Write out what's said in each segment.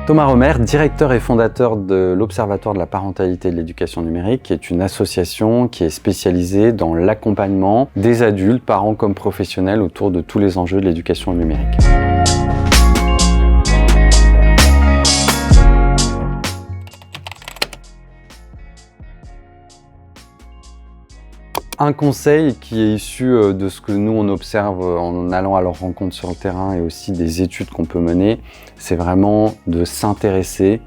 Thomas Romer, directeur et fondateur de l'Observatoire de la parentalité et de l'éducation numérique, qui est une association qui est spécialisée dans l'accompagnement des adultes, parents comme professionnels, autour de tous les enjeux de l'éducation numérique. Un conseil qui est issu de ce que nous on observe en allant à leur rencontre sur le terrain et aussi des études qu'on peut mener, c'est vraiment de s'intéresser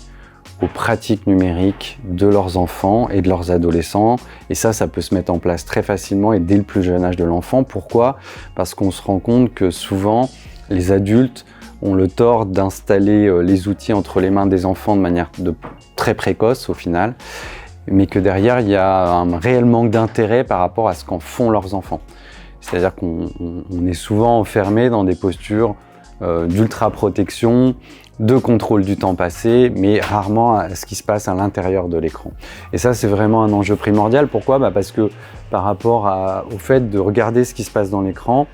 aux pratiques numériques de leurs enfants et de leurs adolescents. Et ça peut se mettre en place très facilement et dès le plus jeune âge de l'enfant. Pourquoi ? Parce qu'on se rend compte que souvent, les adultes ont le tort d'installer les outils entre les mains des enfants de manière très précoce au final, mais que derrière, il y a un réel manque d'intérêt par rapport à ce qu'en font leurs enfants. C'est-à-dire qu'on est souvent enfermé dans des postures d'ultra-protection, de contrôle du temps passé, mais rarement à ce qui se passe à l'intérieur de l'écran. Et ça, c'est vraiment un enjeu primordial. Pourquoi ? Parce que par rapport au fait de regarder ce qui se passe dans l'écran,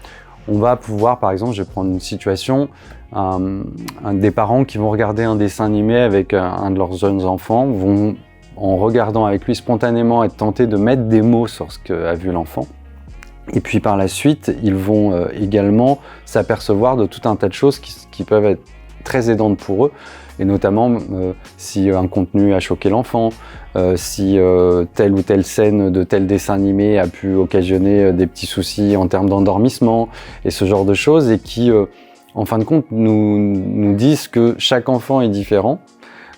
on va pouvoir, par exemple, je vais prendre une situation, des parents qui vont regarder un dessin animé avec un de leurs jeunes enfants, vont, en regardant avec lui spontanément, être tentés de mettre des mots sur ce qu'a vu l'enfant. Et puis par la suite, ils vont également s'apercevoir de tout un tas de choses qui peuvent être très aidantes pour eux, et notamment si un contenu a choqué l'enfant, si telle ou telle scène de tel dessin animé a pu occasionner des petits soucis en termes d'endormissement, et ce genre de choses, et qui, en fin de compte, nous disent que chaque enfant est différent,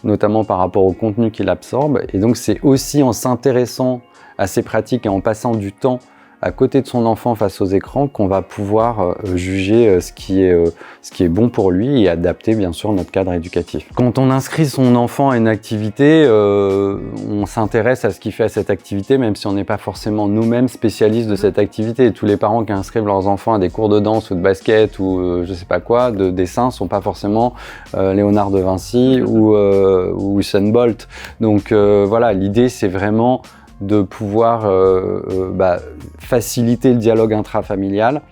notamment par rapport au contenu qu'il absorbe. Et donc c'est aussi en s'intéressant à ces pratiques et en passant du temps à côté de son enfant face aux écrans qu'on va pouvoir juger ce qui est bon pour lui et adapter bien sûr notre cadre éducatif. Quand on inscrit son enfant à une activité, on s'intéresse à ce qu'il fait à cette activité, même si on n'est pas forcément nous-mêmes spécialistes de cette activité. Et tous les parents qui inscrivent leurs enfants à des cours de danse ou de basket ou je sais pas quoi, de dessin, sont pas forcément Léonard de Vinci ou Usain Bolt. Donc voilà, l'idée c'est vraiment de pouvoir faciliter le dialogue intrafamilial,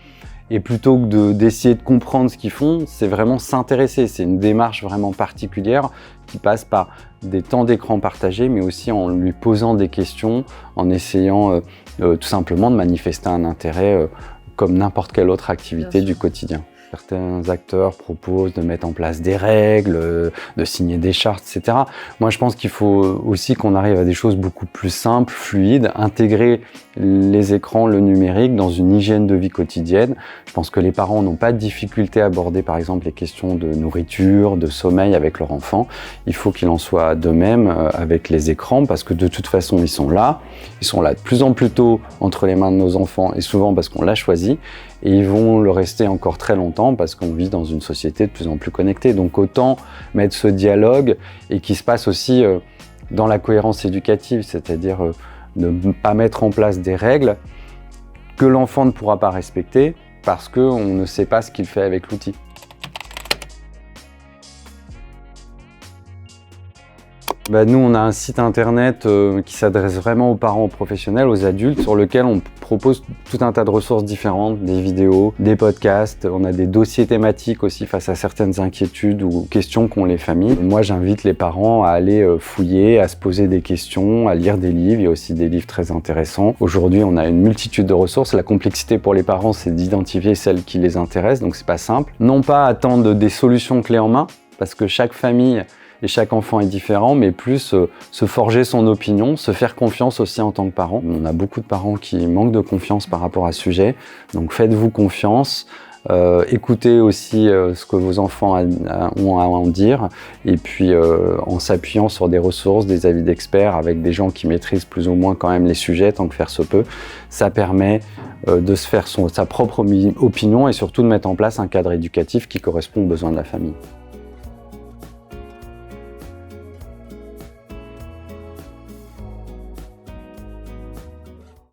et plutôt que d'essayer de comprendre ce qu'ils font, c'est vraiment s'intéresser. C'est une démarche vraiment particulière qui passe par des temps d'écran partagés, mais aussi en lui posant des questions, en essayant tout simplement de manifester un intérêt comme n'importe quelle autre activité du quotidien. Certains acteurs proposent de mettre en place des règles, de signer des chartes, etc. Moi, je pense qu'il faut aussi qu'on arrive à des choses beaucoup plus simples, fluides, intégrer les écrans, le numérique dans une hygiène de vie quotidienne. Je pense que les parents n'ont pas de difficulté à aborder, par exemple, les questions de nourriture, de sommeil avec leur enfant. Il faut qu'il en soit de même avec les écrans, parce que de toute façon, ils sont là de plus en plus tôt entre les mains de nos enfants, et souvent parce qu'on l'a choisi. Et ils vont le rester encore très longtemps parce qu'on vit dans une société de plus en plus connectée. Donc autant mettre ce dialogue, et qui se passe aussi dans la cohérence éducative, c'est-à-dire ne pas mettre en place des règles que l'enfant ne pourra pas respecter parce qu'on ne sait pas ce qu'il fait avec l'outil. Nous, on a un site internet qui s'adresse vraiment aux parents, aux professionnels, aux adultes, sur lequel on propose tout un tas de ressources différentes, des vidéos, des podcasts. On a des dossiers thématiques aussi face à certaines inquiétudes ou questions qu'ont les familles. Moi, j'invite les parents à aller fouiller, à se poser des questions, à lire des livres. Il y a aussi des livres très intéressants. Aujourd'hui, on a une multitude de ressources. La complexité pour les parents, c'est d'identifier celles qui les intéressent, donc c'est pas simple. Non pas attendre des solutions clés en main, parce que chaque famille et chaque enfant est différent, mais plus se forger son opinion, se faire confiance aussi en tant que parent. On a beaucoup de parents qui manquent de confiance par rapport à ce sujet, donc faites-vous confiance, écoutez aussi ce que vos enfants ont à en dire, et puis en s'appuyant sur des ressources, des avis d'experts avec des gens qui maîtrisent plus ou moins quand même les sujets, tant que faire se peut, ça permet de se faire sa propre opinion et surtout de mettre en place un cadre éducatif qui correspond aux besoins de la famille.